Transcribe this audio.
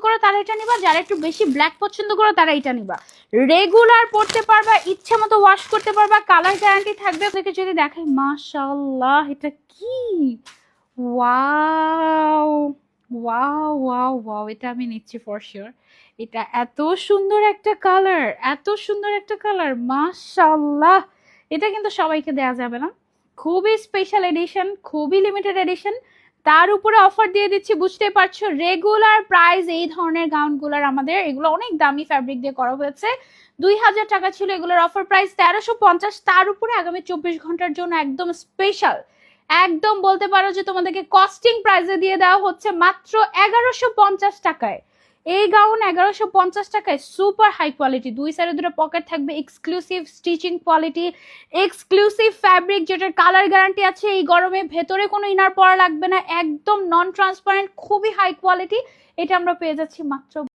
করো তারা এটা নিবা, যারা একটু বেশি ব্ল্যাক পছন্দ করো তারা এটা নিবা। রেগুলার পড়তে পারবা, ইচ্ছে মতো ওয়াশ করতে পারবা, কালার গ্যারান্টি থাকবে। আপনাকে যদি দেখাই, মাশাআল্লাহ, এটা কি, ওয়াও ওয়াও ওয়াও ওয়াও, এটা আমি নিচ্ছি ফর শিওর। এটা এত সুন্দর একটা কালার, এত সুন্দর একটা কালার, মাশাআল্লাহ। এটা কিন্তু সবাইকে দেয়া যাবে না, খুবই স্পেশাল এডিশন, খুবই লিমিটেড এডিশন। তার উপরে অফার দিয়ে দিচ্ছি, বুঝতে পারছো, রেগুলার প্রাইস এই ধরনের গাউনগুলোর আমাদের, এগুলো অনেক দামি ফ্যাব্রিক দিয়ে করা হয়েছে, 2000 টাকা ছিল, এগুলোর অফার প্রাইস 1350। তার উপরে আগামী 24 ঘন্টার জন্য একদম স্পেশাল, একদম বলতে পারো যে তোমাদেরকে কস্টিং প্রাইসে দিয়ে দেওয়া হচ্ছে মাত্র 1150 টাকায়। এই গাউন 1150 টাকায়, সুপার হাই কোয়ালিটি, দুই সাইডে দুটো পকেট থাকবে, exclusive stitching quality, exclusive fabric, যেটার কালার গ্যারান্টি আছে। এই গরমে ভেতরে কোনো ইনার পরা লাগবে না, একদম নন ট্রান্সপারেন্ট, খুবই হাই কোয়ালিটি। এটা আমরা পেয়ে যাচ্ছি মাত্র